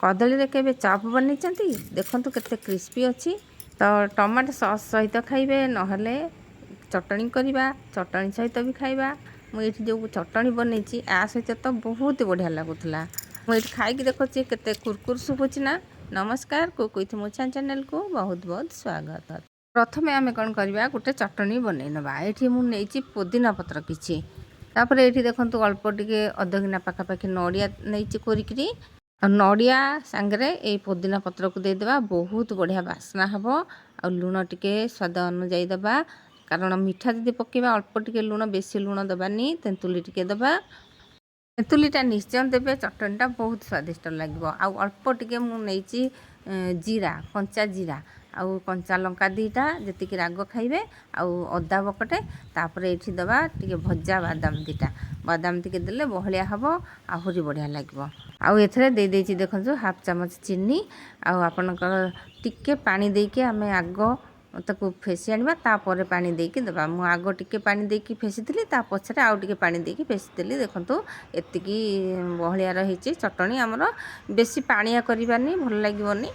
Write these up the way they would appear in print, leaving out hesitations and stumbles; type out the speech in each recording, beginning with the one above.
कदली रे केबे चॉप बनेइचंती देखंतु केते क्रिस्पी अछि। तो टमाटो सॉस सहित खाइबे नहले चटणी करवा चटणी सहित भी खाइबा। मुझे जो चटणी बनई आ सहित तो बहुत बढ़िया लगुला। मुझे खाई देखुची केते कुरकुर शुभुची ना। नमस्कार कुक मो चैनल को बहुत बहुत स्वागत। प्रथमे आम कौन करवा गोटे चटणी बनई नवा। ये मुझे पुदीना पत्र किसी तापर ये देखो अल्प टे अध गिना पाखापाखि नड़िया नहीं कोरिकी नड़िया सांगरे ये पुदीना पत्र को देदेबा बहुत बढ़िया बास्ना हम। आ लुण टिके स्वाद अनुजाई दबा कारण मीठा जदि पकेबा अल्प टिके लुण बेसी लुण दबानी तेंतुली टिके दबा। तेंतुलीटा निश्चय देवे चटणीटा बहुत स्वादिष्ट लगे। आउ अल्प टिके मुझे जीरा कंचा जीरा आउ कंचा लंका दीटा जी राग खाइबे आउ अदा बकटे तापर ये दबा टिके भजा बादाम दीटा बादाम टिके देले बहलिया हम आहरी बढ़िया लगे। आउ एथरे दे देछि देखो हाफ चामच चीनी आउ आपनकर टिके पानी देके आमे आग ताकू फेसी आनिबा तापर पानी देके दबा। मु आग टिके पानी देके फेसीथिली ता पछरे आउ टिके पानी देके फेसीथिली। देखंतु एतिकी बहलिया रहिछि चटणी हमरो बेसी पानिया करिबानी भल लागिवनी।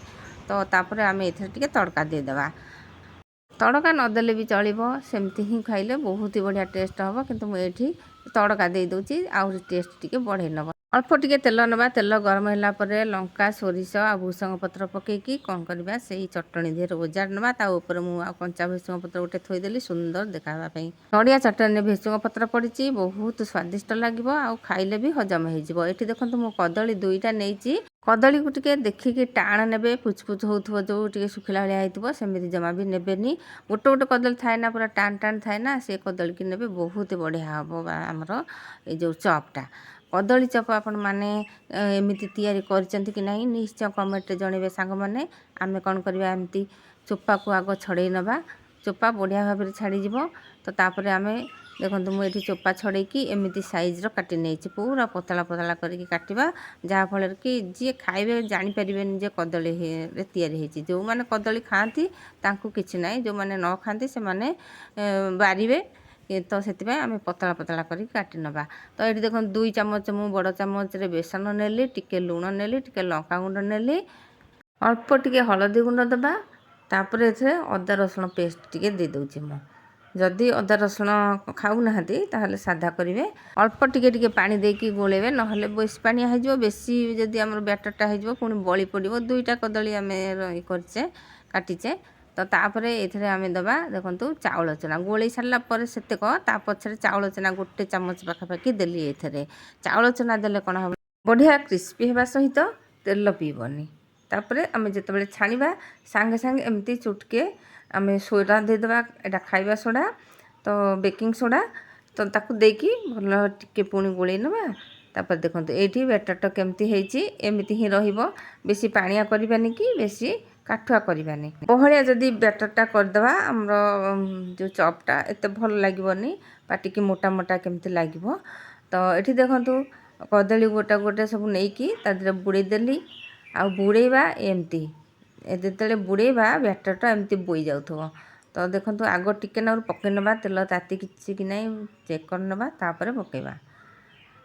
तो तापर आमे एथरे टिके तड़का दे दबा। तड़का नदेले भी चलिबो सेमती ही खाइले बहुत ही बढ़िया टेस्ट हम। किंतु मु एठी तड़का दे दोछि आउ टेस्ट टिके बढ़े नबा। अल्प टिके तेल नवा तेल गरम होला परे लंका सोरिष आ भूसंग पत्र पकेकी कौन करबा से चटणी देर ओजार नवा। ता ऊपर मु कंचा भूसंग पत्र गोटे थोइदेली सुंदर देखावा पई। नड़िया चटणी भूसंग पत्र पड़िची बहुत स्वादिष्ट लागिबो आउ खाइले भी हजम हे जिवो। एठी देखंतु मु कदली दुईटा नेइची कदली को टिके देखिकी टाण नेबे पुचपुच होउथबो जो टिके सुखिला हलिया हेतबो सेमिति जमा भी नेबेनी। गोटे गोटे कदली थाए ना पूरा टाण टाण थाए ना से कदली की नेबे बहुत बढ़िया हबो। हमरो ए जो चॉपटा कदली चप आपण माने एमिति तैयारी करचंती कि नहीं निश्चय कमेंट जणेबे सांग माने। आमे कोन करबा एमिति चोपा को आगो छड़े नबा चोपा बढ़िया भाव में छाड़ी जीवो। तो तापरे आमे देखंतु मु एठी चोपा छड़ेकी एमिति साइज रो काटी नेछि पूरा पतला पतला करके काटिबा जहा फल कि जे खाइबे जानि परिबेन जे कदली रे तैयारी हेछि। जो माने कदली खांती तांकु किछि नाही जो माने न खांती से माने बारिबे। तो से आम पतला पतला कर काटी नवा। तो ये देख 2 चामच मु बड़ चामच रे बेसन नेली टिके लुण नेली टिके लंका गुंड नेली अल्प टिके हलदी गुंड दबा। तापर एथे अदा रसुण पेस्ट टिके दे दोछि मु। जदि अदा रसुण खाऊ नाहंती ताहले सादा करिवे अल्प टिके टिके पानी देकी गोलेबे नहले बेसी पानी हो जिवो। बेसी जदि हमर बैटरटा हो जिवो पुनी बळी पड़िवो। 2टा कदली आमे करचे काटिचे। तो तापरे एथरे आमे दबा देखंतु चाउल चना गोळी सारला पर सेतेक ता पछरे चाउल चना गोटे चामच पाखापाखि देली। एथरे चाउल चना देले कोन हम बढ़िया क्रिस्पी हेबा सहित तेल पीबनी। तापरे आमे जेतबेले छानिबा संगे संगे एमती चुटके आमे सोडा दे दबा एटा खाइबा सोडा तो बेकिंग सोडा तो ताकू देकी भल टिके पुनी गोळी नबा। तापर देखंतु एठी बैटरटा केमती हेछि एमिति ही रहिबो बेसी पानिया करबानी कि बेसी काठुआ करबानी। बहलिया जदि बैटरटा करदबा हमरो जो चॉपटा एते भल लागिवनी पाटी की मोटा मोटा केमती लागिवो। तो एठी देखंतु कदली गोटा गोटे सब नेकी तादरे बुड़े देली आ बुड़ेबा एमती एतेले बुड़ेबा बैटरटा एमती बोई जाउथबो। तो देखंतु आगो टिके नर पके नबा तेल ताती किछि कि नाही चेक कर नबा तापर पकेबा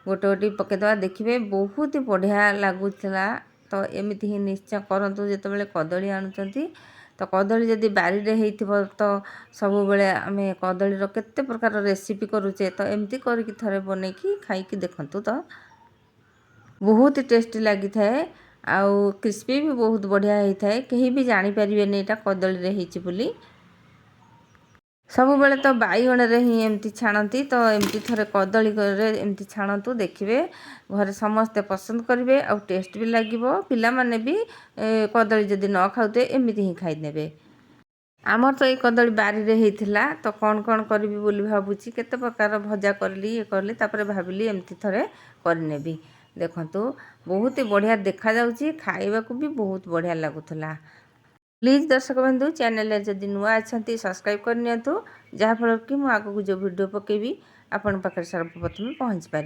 गोटे गोटे पके दबा देखिबे बहुत बढ़िया लागुथला। तो एमिति ही निश्चय करंतु जेतेबेले कदली आणुचंती। तो कदली जदि बारी रे हेइथिबो तो सब बेले आमे कदली रो केते प्रकार रेसिपी करूचे। तो एमिति करके थरे बनेकी खाइकी देखंतु तो बहुत टेस्टी लगी थाए आउ क्रिस्पी भी बहुत बढ़िया हेइ थाए। केही भी जानि परिबेनी एटा कदली रे हेइची बोली। सब बेले तो बाइगण रे ही एमती छाणती। तो एमती थरे कदली रे एमती छाणतु देखिबे घरे समस्ते पसंद करिवे आ टेस्ट भी लागिवो। पिला माने भी कदली जदि न खाउते एमती ही खाइ नेबे। आमर तो ये कदली बारी रे हेइथिला तो कौन कौन करबी बोली भाबुची केते प्रकार भजा करली ये करली तापर भाबिली एमती थरे करनेबी। देखंतु बहुत ही बढ़िया देखा जाउची खाइबा को भी बहुत बढ़िया लागुथला। प्लीज दर्शक बंधु चैनल जदि नुआ अच्छा सब्सक्राइब करनियंतु जहाँफल कि मु आगू जो वीडियो पकेबी आपण पाखे सर्वप्रथम पहुँच पार।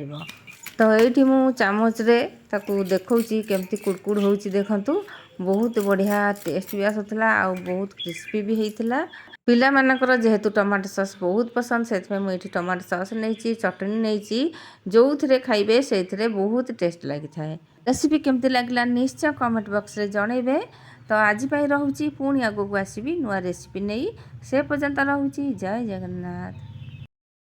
तो ये मु चामच रे ताकू देखौची केमती कुड़कुड़ होउची देखंतु बहुत बढ़िया टेस्ट भी आसुथला आ बहुत क्रिस्पी भी हेइथिला। पिला मानकर जेहेतु टमाटो सॉस बहुत पसंद से मुझे टमाटो सॉस नहीं चटनी नहीं जो थे खाइबे से बहुत टेस्ट लगी थाए। रेसिपी केमती लगला निश्चय कमेंट बॉक्स रे जणेबे। तो आज रहुची पुणी आगू आसबि नुआ रेसिपी नहीं से पर्यंत रहुची। जय जगन्नाथ।